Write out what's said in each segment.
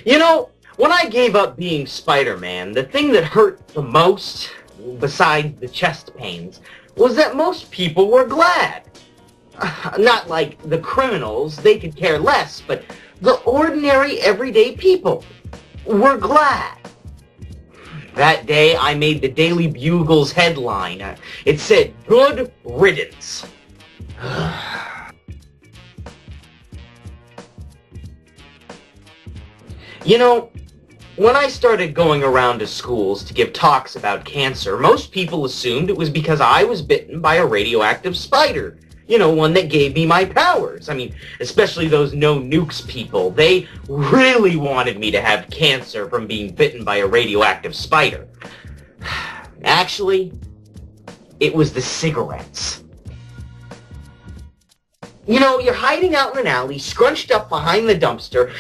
You know, when I gave up being Spider-Man, the thing that hurt the most, besides the chest pains, was that most people were glad. Not like the criminals, they could care less, but the ordinary, everyday people were glad. That day, I made the Daily Bugle's headline. It said, "Good riddance." You know, when I started going around to schools to give talks about cancer, most people assumed it was because I was bitten by a radioactive spider. You know, one that gave me my powers. I mean, especially those no-nukes people. They really wanted me to have cancer from being bitten by a radioactive spider. Actually, it was the cigarettes. You know, you're hiding out in an alley, scrunched up behind the dumpster,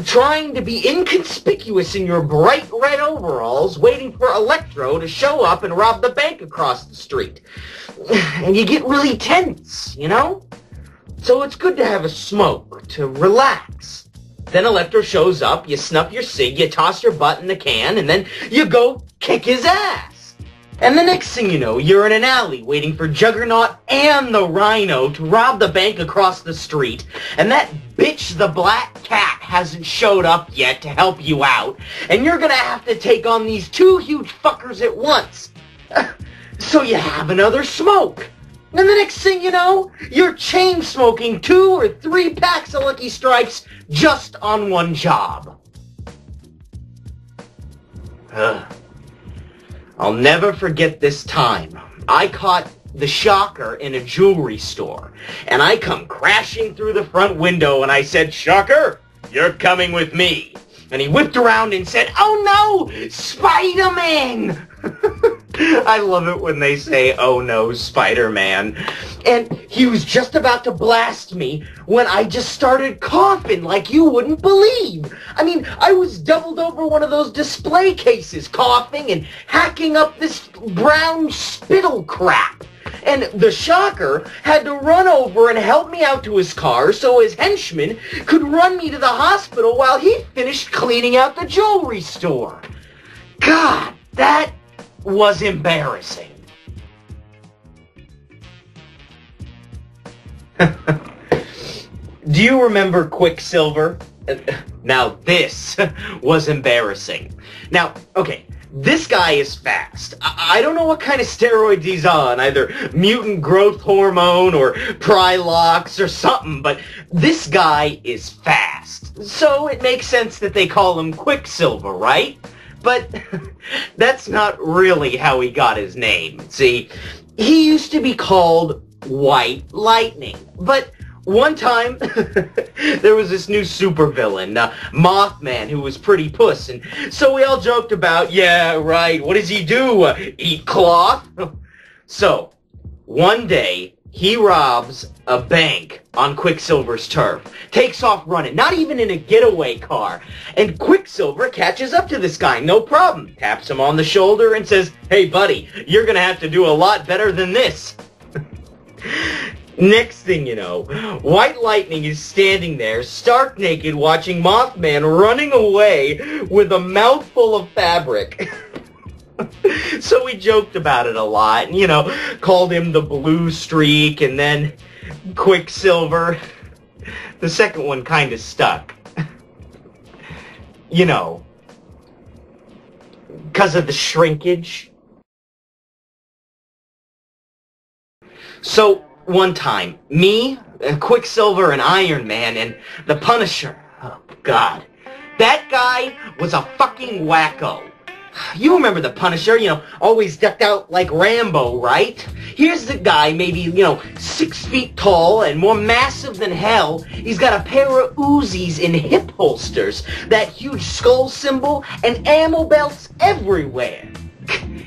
trying to be inconspicuous in your bright red overalls, waiting for Electro to show up and rob the bank across the street. And you get really tense, you know? So it's good to have a smoke, to relax. Then Electro shows up, you snuff your cig, you toss your butt in the can, and then you go kick his ass. And the next thing you know, you're in an alley waiting for Juggernaut and the Rhino to rob the bank across the street, and that bitch the Black Cat hasn't showed up yet to help you out, and you're gonna have to take on these two huge fuckers at once. So you have another smoke. And the next thing you know, you're chain smoking 2 or 3 packs of Lucky Strikes just on one job. I'll never forget this time. I caught the Shocker in a jewelry store, and I come crashing through the front window, and I said, "Shocker, you're coming with me." And he whipped around and said, "Oh no, Spider-Man!" I love it when they say, "Oh no, Spider-Man." And he was just about to blast me when I just started coughing like you wouldn't believe. I mean, I was doubled over one of those display cases, coughing and hacking up this brown spittle crap. And the Shocker had to run over and help me out to his car so his henchman could run me to the hospital while he finished cleaning out the jewelry store. God, that was embarrassing. Do you remember Quicksilver? Now this was embarrassing. Now, okay, this guy is fast. I don't know what kind of steroids he's on, either mutant growth hormone or Prilox or something, but this guy is fast. So it makes sense that they call him Quicksilver, right? But that's not really how he got his name. See, he used to be called White Lightning, but one time, there was this new supervillain, Mothman, who was pretty puss, and so we all joked about, yeah, right, what does he do, eat cloth? So, one day, he robs a bank on Quicksilver's turf, takes off running, not even in a getaway car, and Quicksilver catches up to this guy, no problem, taps him on the shoulder and says, "Hey buddy, you're gonna have to do a lot better than this." Next thing you know, White Lightning is standing there, stark naked, watching Mothman running away with a mouthful of fabric. So we joked about it a lot, and, you know, called him the Blue Streak, and then Quicksilver. The second one kind of stuck. You know, because of the shrinkage. So, one time, me, Quicksilver, and Iron Man, and the Punisher. Oh, God. That guy was a fucking wacko. You remember the Punisher, you know, always decked out like Rambo, right? Here's the guy, maybe, you know, 6 feet tall and more massive than hell. He's got a pair of Uzis in hip holsters, that huge skull symbol, and ammo belts everywhere.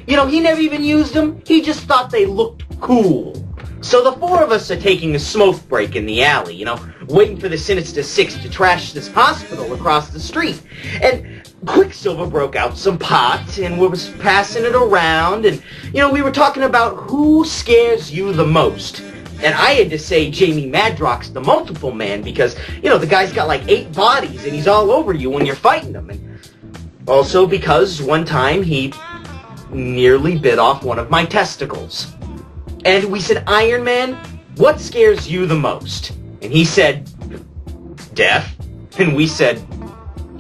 You know, he never even used them. He just thought they looked cool. So the 4 of us are taking a smoke break in the alley, you know, waiting for the Sinister Six to trash this hospital across the street. And Quicksilver broke out some pot, and we was passing it around, and, you know, we were talking about who scares you the most. And I had to say Jamie Madrox's the multiple man because, you know, the guy's got like 8 bodies and he's all over you when you're fighting him. And also because one time he nearly bit off one of my testicles. And we said, Iron Man, what scares you the most? And he said, death. And we said,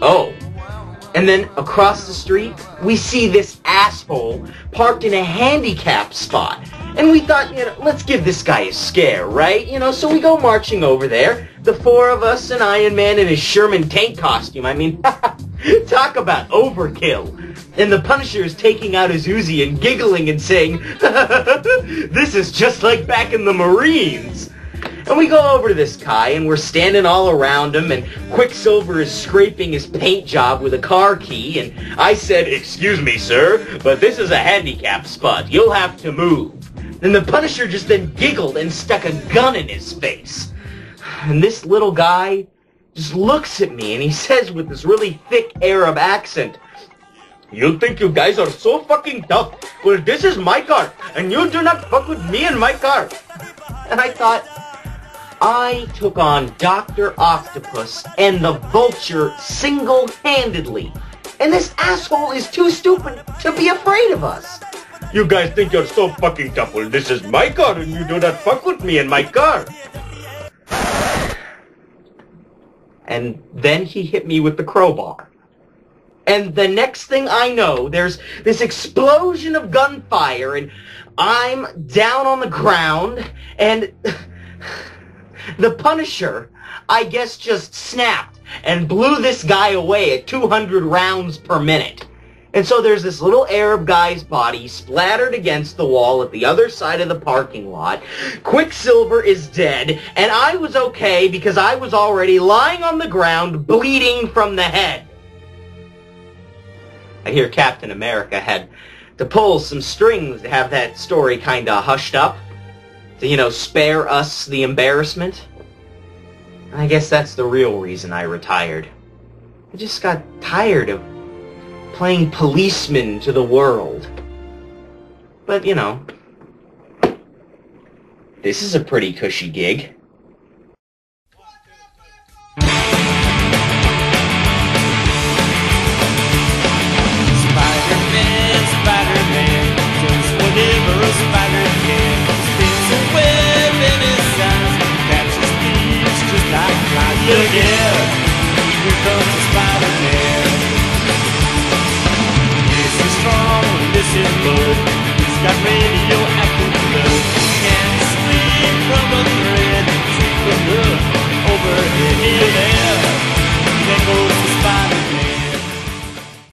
oh. And then across the street, we see this asshole parked in a handicap spot. And we thought, you know, let's give this guy a scare, right? You know, so we go marching over there. The 4 of us and Iron Man in his Sherman tank costume. I mean, talk about overkill. And the Punisher is taking out his Uzi and giggling and saying, this is just like back in the Marines. And we go over to this guy, and we're standing all around him, and Quicksilver is scraping his paint job with a car key, and I said, excuse me, sir, but this is a handicap spot. You'll have to move. And the Punisher just then giggled and stuck a gun in his face. And this little guy just looks at me, and he says with this really thick Arab accent, you think you guys are so fucking tough? Well, this is my car, and you do not fuck with me and my car. And I thought, I took on Dr. Octopus and the Vulture single-handedly. And this asshole is too stupid to be afraid of us. You guys think you're so fucking tough. Well, this is my car and you do not fuck with me and my car. And then he hit me with the crowbar. And the next thing I know, there's this explosion of gunfire and I'm down on the ground and the Punisher, I guess, just snapped and blew this guy away at 200 rounds per minute. And so there's this little Arab guy's body splattered against the wall at the other side of the parking lot. Quicksilver is dead, and I was okay because I was already lying on the ground bleeding from the head. I hear Captain America had to pull some strings to have that story kinda hushed up. To, you know, spare us the embarrassment. And I guess that's the real reason I retired. I just got tired of playing policeman to the world. But, you know, this is a pretty cushy gig. Spider-Man, Spider-Man, does whatever a spider can. Spins a web in his eyes, catches thieves just like flies. Look out, here comes the Spider-Man.